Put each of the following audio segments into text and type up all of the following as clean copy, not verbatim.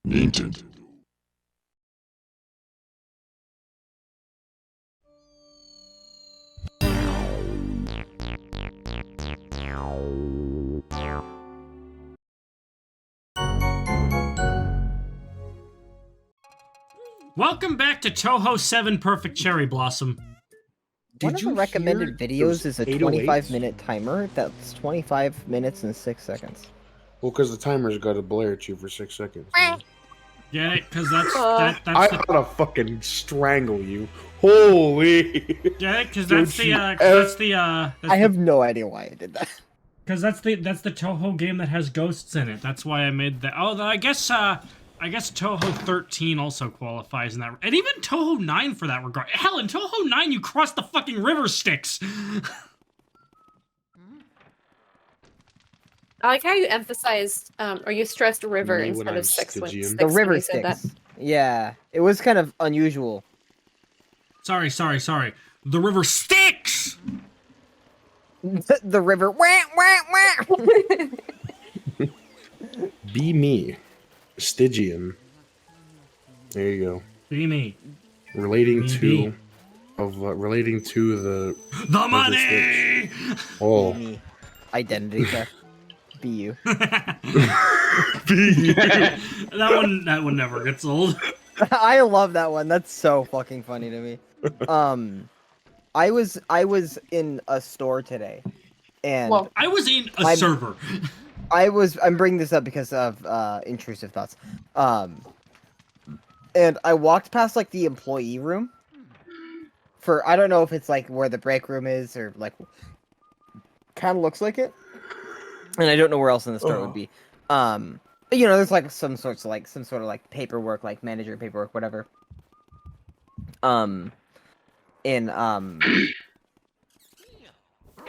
Nintendo. Welcome back to Toho 7 Perfect Cherry Blossom. One of the recommended videos is a 25-minute timer. That's 25 minutes and 6 seconds. Well, because the timer's got to blare at you for 6 seconds. Get it? Because that's I the... ought to fucking strangle you. Holy! Get it? Because Don't that's the you I have no idea why I did that. Because that's the Toho game that has ghosts in it. That's why I made that. Oh, I guess Toho 13 also qualifies in that, and even Toho 9 for that regard. Hell, in Toho 9 you cross the fucking river Styx. I like how you emphasized, or you stressed river instead of Styx when The river you said that. Styx. Yeah, it was kind of unusual. Sorry. The river Styx! The river. Wah, wah, wah. Be me. Stygian. There you go. Be me. Relating Be. to the money! Oh. Be me. Identity theft. Be you. Be you. That one never gets old. I love that one. That's so fucking funny to me. I was in a store today, and I was in a server. I'm bringing this up because of intrusive thoughts. And I walked past like the employee room for, I don't know if it's like where the break room is or like kind of looks like it. And I don't know where else in the store it would be. But, you know, there's like some sort of like paperwork, like manager paperwork, whatever. In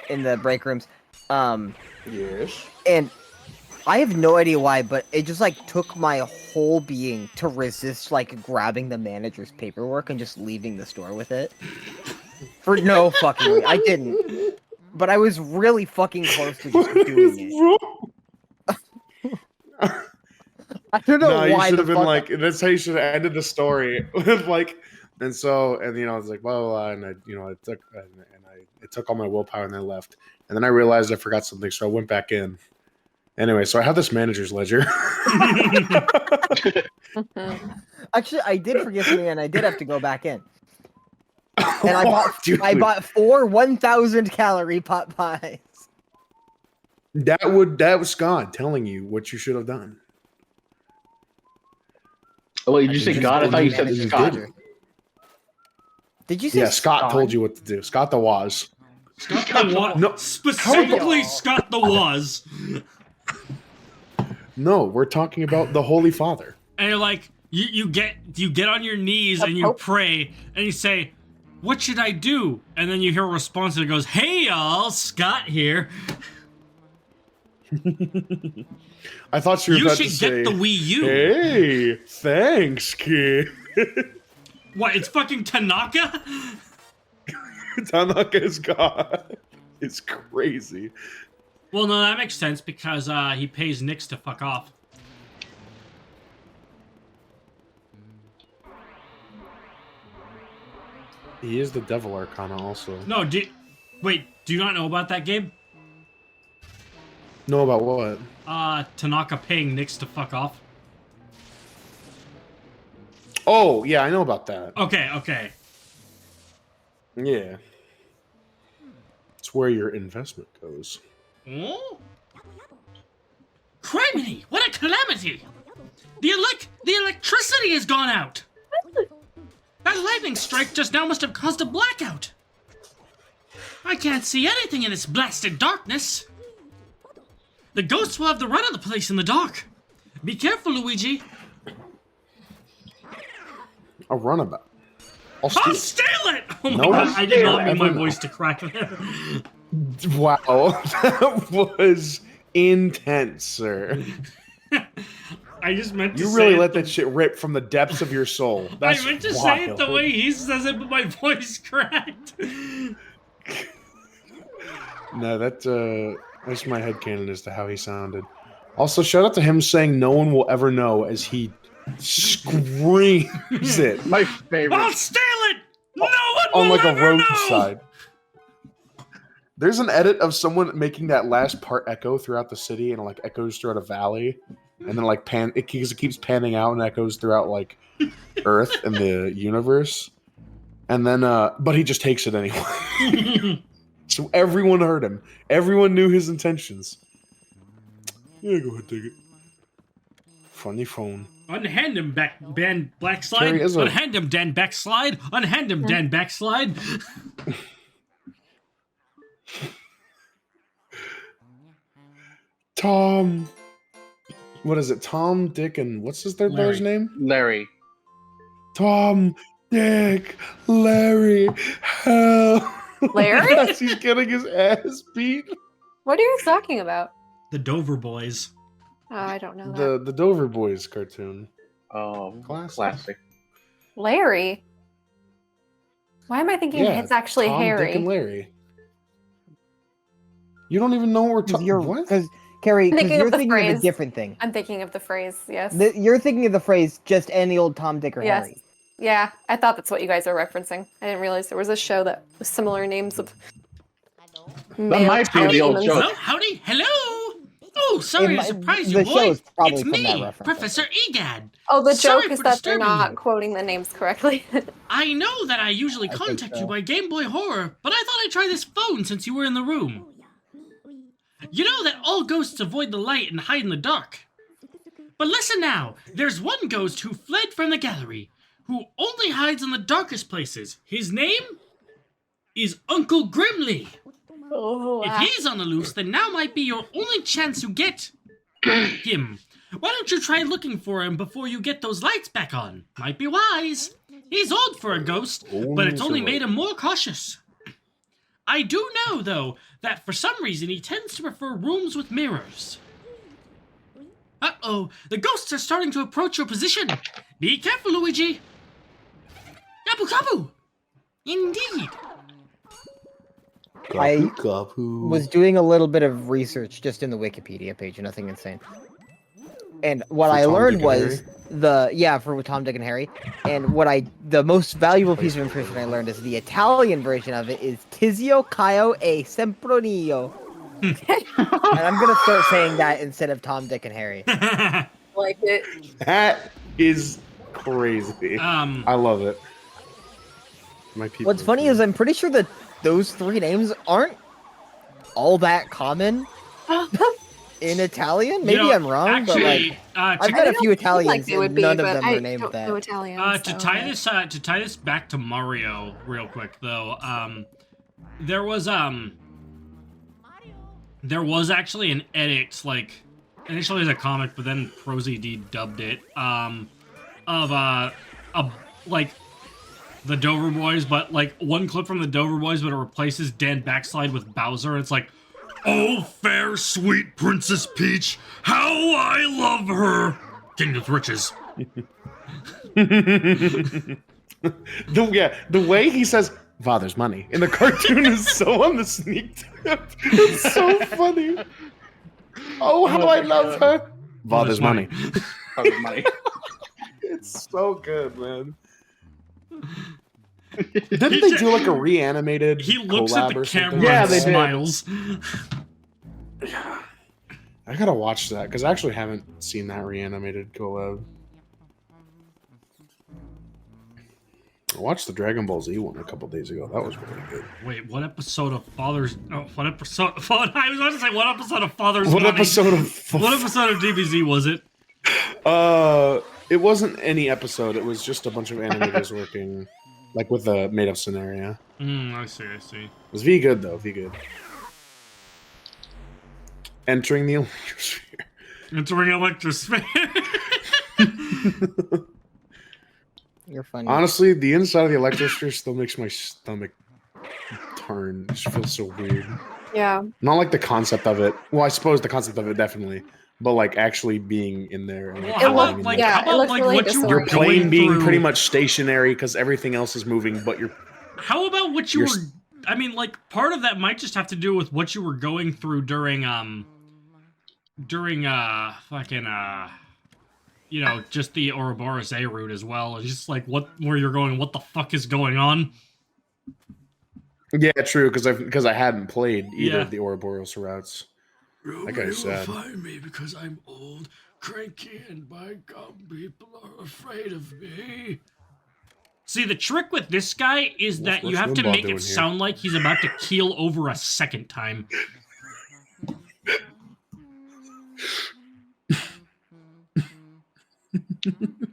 the break rooms. Yes. And I have no idea why, but it just like took my whole being to resist like grabbing the manager's paperwork and just leaving the store with it. For no fucking reason. I didn't. But I was really fucking close to just doing it. I don't know why. You should have been like, that's how you should have ended the story. With like, and you know, I was like, blah, blah, blah, and it took all my willpower and then I left. And then I realized I forgot something, so I went back in. Anyway, so I have this manager's ledger. Actually, I did forget something, and I did have to go back in. And I Dude. bought 4 1,000 calorie pot pies. That was God telling you what you should have done. Oh, wait, did you say God? I thought you said Scott. Did you say Scott told you what to do. Scott the Waz. Scott the Waz. No, specifically Scott the Waz. No, we're talking about the Holy Father. And you're like, you get on your knees and you pray and you say, "What should I do?" And then you hear a response that goes, "Hey y'all, Scott here. I thought you were about to should get say, the Wii U." Hey, thanks, kid. What? It's fucking Tanaka? Tanaka is God. It's crazy. Well, no, that makes sense because he pays Nyx to fuck off. He is the Devil Arcana also. No, wait, do you not know about that game? Know about what? Tanaka paying Nyx to fuck off. Oh, yeah, I know about that. Okay. Yeah. It's where your investment goes. Oh? Criminy! What a calamity! The electricity has gone out! That lightning strike just now must have caused a blackout! I can't see anything in this blasted darkness! The ghosts will have the run of the place in the dark! Be careful, Luigi! A runabout. I'll steal it! Oh my god, I did not mean my voice to crack there. Wow, that was intense, sir. I just meant to say you really let that shit rip from the depths of your soul. That's I meant to wild. say it the way he says it, but my voice cracked. No, that's my headcanon as to how he sounded. Also, shout out to him saying no one will ever know as he screams it My favorite. I'll steal it! No one on will like a ever know! roadside. There's an edit of someone making that last part echo throughout the city, and it like echoes throughout a valley, and then like it keeps panning out and echoes throughout like Earth and the universe, and then but he just takes it anyway. So everyone heard him. Everyone knew his intentions. Yeah, go ahead, take it. Funny phone. Unhand him Dan backslide. Carrie is a- Unhand him Dan backslide. Unhand him Dan backslide. Tom. What is it? Tom, Dick, and what's his third brother's name? Larry. Tom, Dick, Larry, hell. Larry? As he's getting his ass beat. What are you talking about? The Dover Boys. Oh, I don't know that. The Dover Boys cartoon. Oh, Classic. classic. Larry? Why am I thinking Yeah, it's actually Tom, Harry? Dick, and Larry. You don't even know what we're talking. What? Because Carrie, I'm because thinking you're of the thinking of a phrase. different thing. I'm thinking of the phrase, yes. You're thinking of the phrase "just any old Tom, Dick, or Yes. Harry." Yeah, I thought that's what you guys were referencing. I didn't realize there was a show that was similar names of male might be the child old humans. joke. Hello, howdy, hello. Oh, sorry to surprise you, the boy. show is probably It's from that me, reference. Professor Gadd. Oh, the Sorry joke is for that they're disturbing not you. quoting the names correctly. I know that I usually think contact so. you by Game Boy Horror, but I thought I'd try this phone since you were in the room. You know that all ghosts avoid the light and hide in the dark. But listen now, there's one ghost who fled from the gallery, who only hides in the darkest places. His name is Uncle Grimly. Oh, If wow. he's on the loose, then now might be your only chance to get him. Why don't you try looking for him before you get those lights back on? Might be wise. He's old for a ghost, but it's only made him more cautious. I do know, though, that for some reason he tends to prefer rooms with mirrors. Uh-oh, the ghosts are starting to approach your position. Be careful, Luigi. Gabu Gabu! Indeed. I was doing a little bit of research just in the Wikipedia page, nothing insane. And what For I Tom, learned Dick, and was for Tom, Dick, and Harry. And the most valuable piece of information I learned is the Italian version of it is Tizio Caio e Sempronio. And I'm gonna start saying that instead of Tom, Dick, and Harry. Like it. That is crazy. I love it. My people. What's funny is I'm pretty sure that those three names aren't all that common in Italian. Maybe I'm wrong, but like I've met a few Italians and none of them are named I that. don't know Italian. To tie this back to Mario real quick though, there was actually an edit, like initially as a comic, but then ProZD dubbed it, of like the Dover Boys, but like one clip from the Dover Boys, but it replaces Dan Backslide with Bowser, and it's like, "Oh, fair sweet Princess Peach, how I love her!" King of Riches. The way he says "father's money" in the cartoon is so on the sneak tip. It's so funny. Oh, how I love her. Father's money. Father's money. It's so good, man. Didn't they do like a reanimated He looks at collab the or camera something? Yeah, and they did. smiles. I gotta watch that because I actually haven't seen that reanimated collab. I watched the Dragon Ball Z one a couple days ago. That was really good. Wait, what episode of Father's... Oh, what episode... I was about to say, what episode of Father's What Money? episode of? What episode of DBZ was it? It wasn't any episode. It was just a bunch of animators working, like with a made-up scenario. I see. It was V good though. V good. Entering the electrosphere. Entering Electrosphere. You're funny. Honestly, the inside of the electrosphere still makes my stomach turn. It just feels so weird. Yeah. Not like the concept of it. Well, I suppose the concept of it definitely, but like actually being in there. And, Well, like, how looked- about, being like, in there. yeah, how it about, looked like, really what you were your disorienting. plane going being through... pretty much stationary because everything else is moving, but you're. How about what you You're were... I mean, like, part of that might just have to do with what you were going through during you know, just the Ouroboros A route as well. It's just like where you're going, what the fuck is going on? Yeah, true. Because I hadn't played either Yeah. of the Ouroboros routes. That guy's sad. Find me because I'm old, cranky, and by God, people are afraid of me. See, the trick with this guy is that you have to Limbaugh make doing it here? sound like he's about to keel over a second time.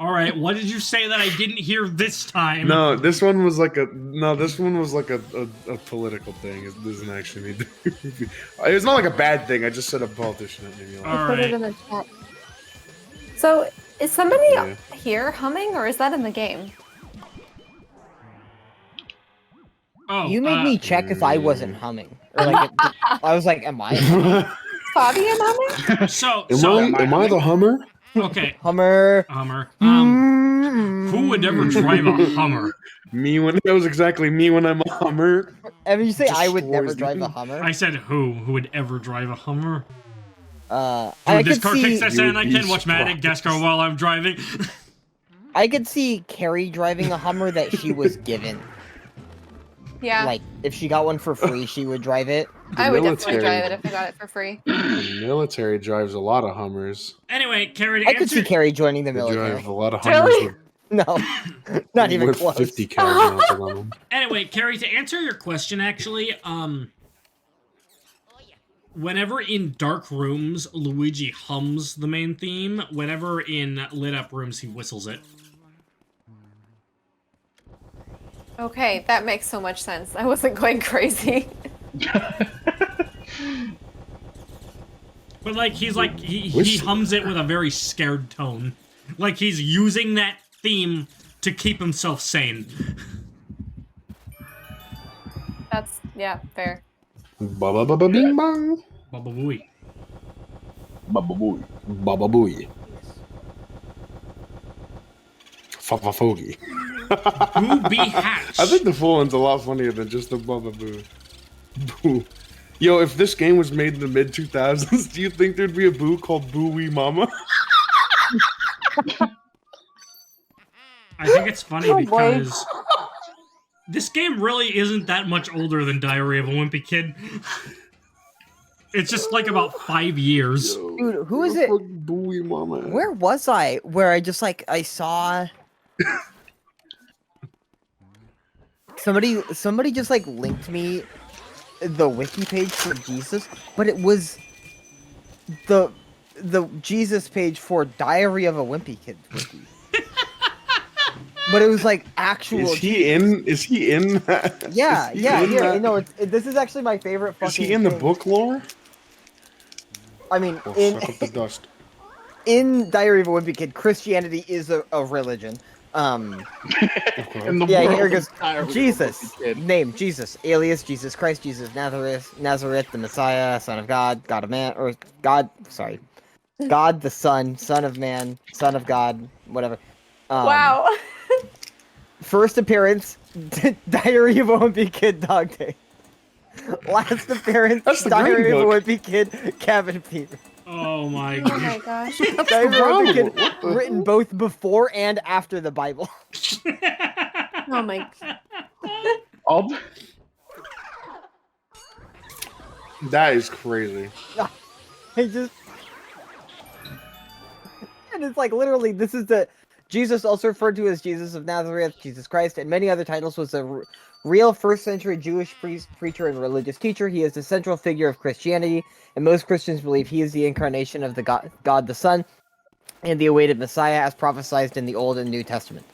All right, what did you say that I didn't hear this time? No, this one was like a political thing. It doesn't actually need to. It's not like a bad thing. I just said a politician that made me laugh. All Put it right. in the chat. So, is somebody Yeah. here humming, or is that in the game? Oh, You made me check if I wasn't humming. Or like, I was like, am I? Fabian humming? So, Am I the Hummer? okay, Hummer. Hummer. Who would ever drive a Hummer? Me when that was exactly me when I'm a Hummer. I mean, you say I would never Destroys drive me. a Hummer. I said who would ever drive a Hummer? I Dude, this could car see. kicks ass You and would I be can watch Madagascar while I'm driving. I could see Carrie driving a Hummer that she was given. Yeah, Like, if she got one for free, she would drive it. I would definitely military. drive it if I got it for free. The military drives a lot of Hummers. Anyway, Carrie, to I could see answer... Carrie joining the They drive military. a lot of Hummers Really? No, not even with close. 50 cals mounted on them. Anyway, Carrie, to answer your question, actually, whenever in dark rooms, Luigi hums the main theme. Whenever in lit up rooms, he whistles it. Okay, that makes so much sense. I wasn't going crazy. But like he Whistle. hums it with a very scared tone. Like he's using that theme to keep himself sane. That's, yeah, fair. Baba baba bing bong. Baba booey. Baba boy. Baba booey. Fafa fogey. Boo be hatch. I think the full one's a lot funnier than just the Baba Boo. Boo. Yo, if this game was made in the mid 2000s, do you think there'd be a Boo called Boo Wee Mama? I think it's funny Oh, boy. because this game really isn't that much older than Diary of a Wimpy Kid. It's just like about 5 years. Yo, Dude, who where is the it? fuck Boo Wee Mama at? Where was I? Where I just like I saw somebody just like linked me the wiki page for Jesus, but it was the Jesus page for Diary of a Wimpy Kid wiki. But it was like actual. Is he in? Is he in that? Yeah, is he yeah, in here. that? No, this is actually my favorite fucking. Is he in the thing. book lore? I mean, Oh, in suck up the dust. in Diary of a Wimpy Kid, Christianity is a religion. Okay. In the Yeah, world here it goes. entirely Jesus. kid. Name Jesus. Alias Jesus Christ, Jesus Nazareth, the Messiah, Son of God, God of Man, or God. Sorry, God the Son, Son of Man, Son of God, whatever. Wow. First appearance, Diary of a Wimpy Kid, Dog Day. Last appearance, That's the Diary Green of a Book. Wimpy Kid, Cabin Fever. Oh my Oh god. my gosh. Diary of a Wimpy Kid, What the written hell? both before and after the Bible. Oh my. All That is crazy. I just, and it's like literally this is the Jesus, also referred to as Jesus of Nazareth, Jesus Christ, and many other titles, was a real first-century Jewish priest, preacher, and religious teacher. He is the central figure of Christianity, and most Christians believe he is the incarnation of the God the Son and the awaited Messiah, as prophesied in the Old and New Testament.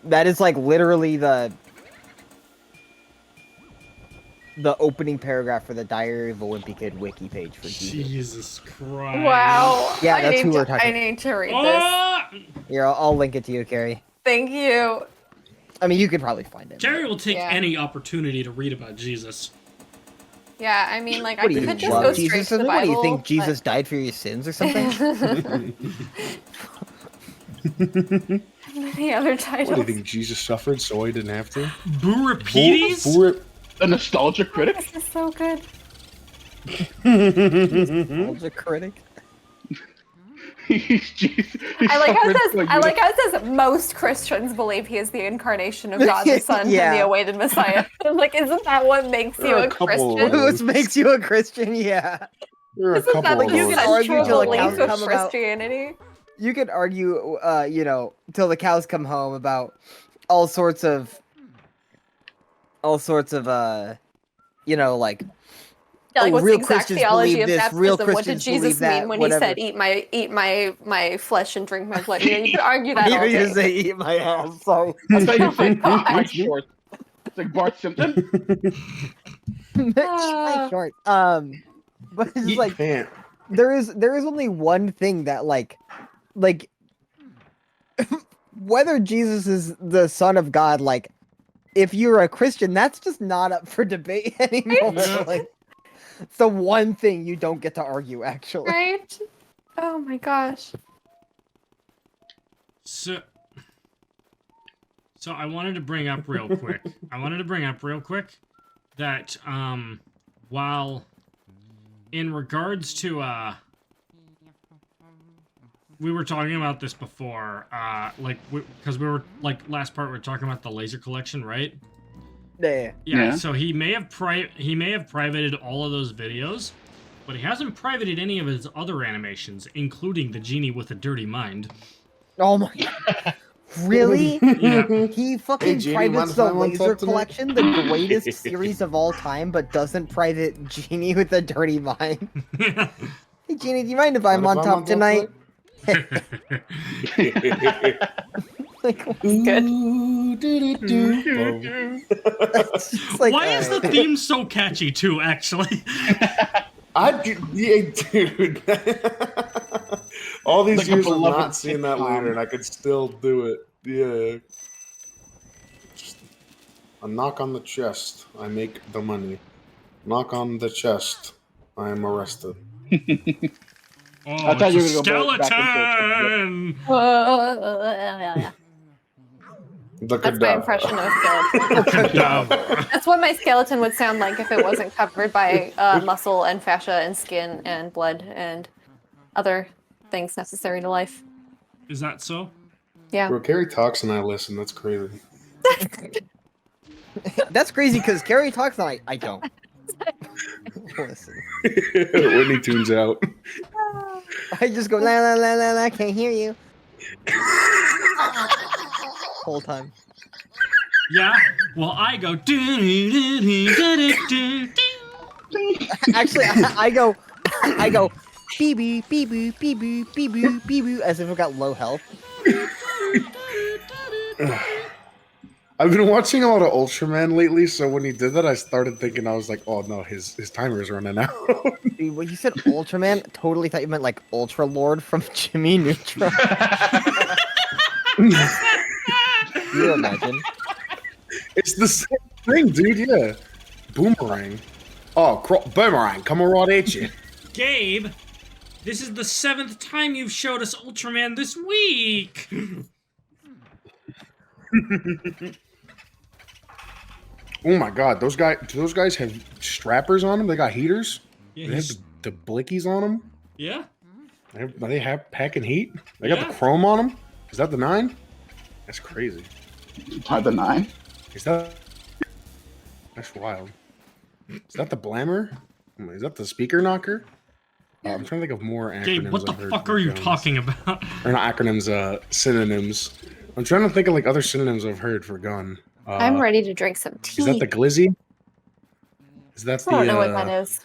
That is like literally the opening paragraph for the Diary of a Wimpy Kid wiki page for Jesus. Jesus Christ. Wow. Yeah, I that's need who to, we're talking I need to read this. Oh! Here, I'll link it to you, Carrie. Thank you. I mean, you could probably find it. Carrie will take Yeah. any opportunity to read about Jesus. Yeah, I mean, like, I What do you could just love go straight Jesus? to the What do you Bible. think Jesus died for your sins or something? Any other What do you titles? think? Jesus suffered so he didn't have to? Boo repeaties? a nostalgia critic? This is so good. Nostalgia critic. I like how it says most Christians believe he is the incarnation of God the Son Yeah. and the awaited Messiah. Like, isn't that what makes There you are a a couple of Christian? Which makes you a Christian, yeah. There are a Isn't that couple like of the you can those. argue central till the belief cows of come about- Christianity? You could argue, till the cows come home about all sorts of, like, Yeah, like, what's the real exact Christians theology believe of this, real baptism? What did Christians Jesus believe that, mean when whatever. he said, "Eat my flesh and drink my blood"? You know, you could argue that You all were gonna day. say eat my ass, sorry. I thought you Oh my said gosh. my shorts. It's like Bart Simpson. My short. But it's Eat like pant. there is only one thing that like whether Jesus is the Son of God, like if you're a Christian, that's just not up for debate anymore. Like it's the one thing you don't get to argue, actually. Right? Oh my gosh. So I wanted to bring up real quick. That while in regards to we were talking about this before, because we were like last part we were talking about the laser collection, right? Yeah. Yeah. So he may have privated all of those videos, but he hasn't privated any of his other animations, including the genie with a dirty mind. Oh my god. Really? Yeah. He fucking Genie, privates mind if the I want Laser that tonight? Collection, the greatest series of all time, but doesn't private Genie with a dirty mind. Hey Genie, do you mind if I'm on top tonight? Like, Good. it's just like, Why is the alright. theme so catchy too? Actually, Dude. All these Like a years of beloved not seeing that sitcom. later, and I could still do it. Yeah. Just a knock on the chest, I make the money. Knock on the chest, I am arrested. oh, I thought it's you a were gonna go back skeleton. The That's my cadaver. impression of skeleton. That's what my skeleton would sound like if it wasn't covered by muscle and fascia and skin and blood and other things necessary to life. Is that so? Yeah. Bro, Carrie talks and I listen. That's crazy. That's crazy because Carrie talks and I don't. Listen. Whitney tunes out. I just go la la la la la, can't hear you. Whole time. Yeah. Well, I go. Actually, I go bee boo bee boo bee boo bee boo bee boo as if it got low health. I've been watching a lot of Ultraman lately, so when he did that, I started thinking, I was like, oh no, his timer is running out. Dude, when you said Ultraman, I totally thought you meant like Ultra Lord from Jimmy Neutron. Can you imagine? It's the same thing, dude, yeah. Boomerang. Oh, Boomerang, coming right at you. Gabe, this is the 7th time you've showed us Ultraman this week. Oh my god, do those guys have strappers on them? They got heaters? Yeah, They have the blickies on them? yeah. They have packing heat? They got Yeah. the chrome on them? Is that the 9? That's crazy. Try the 9. That's wild. Is that the Blammer? Is that the speaker knocker? I'm trying to think of more acronyms. Gabe, what the I've heard fuck from are you Jones. talking about? Or not acronyms, synonyms. I'm trying to think of like other synonyms I've heard for gun. I'm ready to drink some tea. Is that the glizzy? Is that the? I don't know what that is.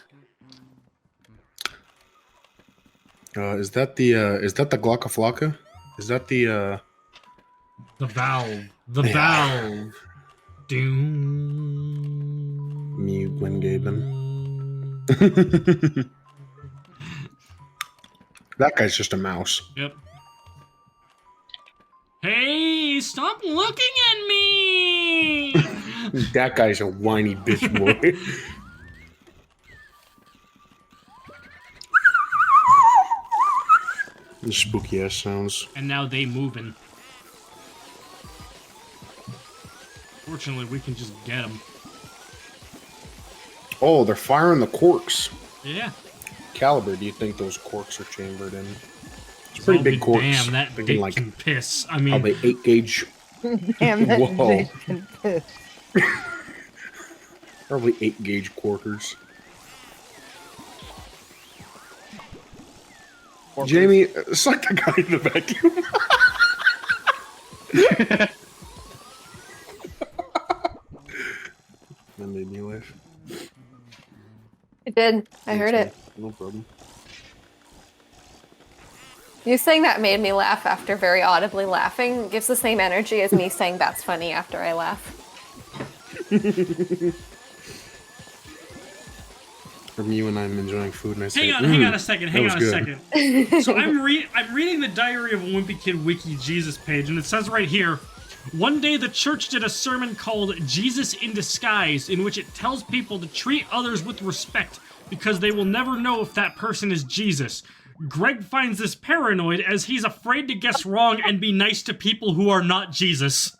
Is that the Glockaflocka? Is that the? The valve. The Yeah. valve. Doom. Mute when Gaben. That guy's just a mouse. Yep. Hey, stop looking at me! That guy's a whiny bitch boy. The spooky ass sounds. And now they moving. Fortunately, we can just get them. Oh, they're firing the corks. Yeah. Caliber, do you think those corks are chambered in? It's Pretty big but corks. Damn, that Thinking, dick like, can piss. I mean, Probably 8 gauge. Damn, that Whoa. dick can piss. Probably 8 gauge quarters. Jamie, suck the guy in the vacuum. That made me laugh. It did. I heard it. No problem. You saying that made me laugh after very audibly laughing gives the same energy as me saying that's funny after I laugh. From you and I'm enjoying food, and I say, hang on a second. Hang that on a was second. So I'm reading the Diary of a Wimpy Kid Wiki Jesus page, and it says right here, one day the church did a sermon called Jesus in Disguise, in which it tells people to treat others with respect because they will never know if that person is Jesus. Greg finds this paranoid as he's afraid to guess wrong and be nice to people who are not Jesus.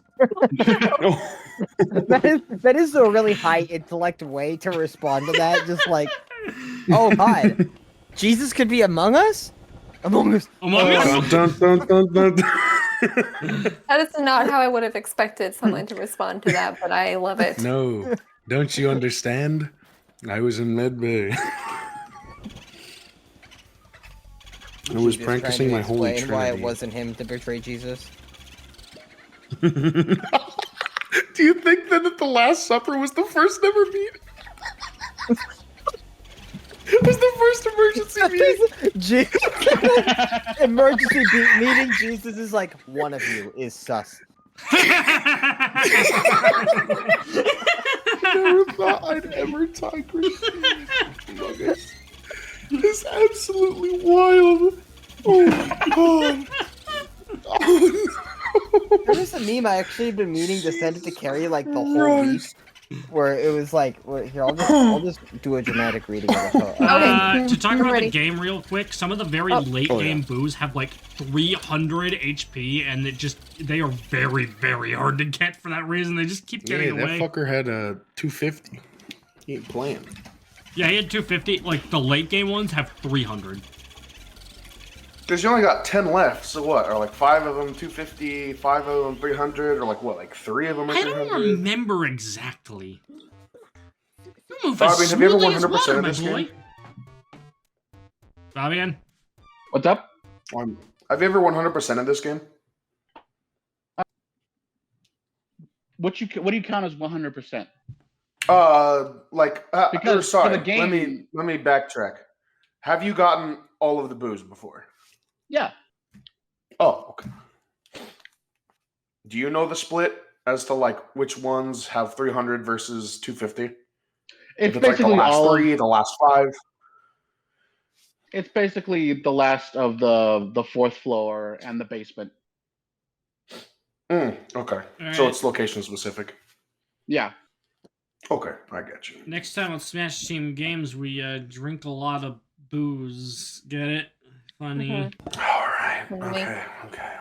That is a really high intellect way to respond to that. Just like, oh hi, Jesus could be among us. Among us. Among us? Dun, dun, dun, dun, dun. That is not how I would have expected someone to respond to that, but I love it. No, don't you understand? I was in med bay. I was Just practicing trying my to holy explain why it trinity. wasn't him to betray Jesus. Do you think then that the Last Supper was the first ever meet? It was the first emergency meeting. Emergency meeting. Jesus is like, one of you is sus. Never thought I'd ever tie Christianity among us. It's absolutely wild. Oh my god. Oh no. There was a meme I actually been meaning to send it to Carrie like the whole week, where it was like, here I'll just do a dramatic reading of it. To talk I'm about ready. the game real quick, some of the very late game boos have like 300 HP, and they are very, very hard to get for that reason. They just keep getting Yeah, away. that fucker had a 250. He ain't playing. Yeah, he had 250. Like the late game ones have 300. Because you only got 10 left, so what? Are like 5 of them 250, 5 of them 300, or like what? Like 3 of them are I 300? don't remember exactly. You move Fabian, as have you ever smoothly as 100% water, of my this boy. game? Fabian? What's up? Have you ever 100% of this game? What do you count as 100%? Because sorry, for the game, let me backtrack. Have you gotten all of the booze before? yeah. Oh, okay. Do you know the split as to like which ones have 300 versus 250? It's If like basically the last all. 3, the last 5. It's basically the last of the fourth floor and the basement. Okay. All So right. it's location specific. Yeah. Okay, I get you. Next time on Smash Team Games, we drink a lot of booze. Get it? Funny. Mhm. All right. Mhm. Okay.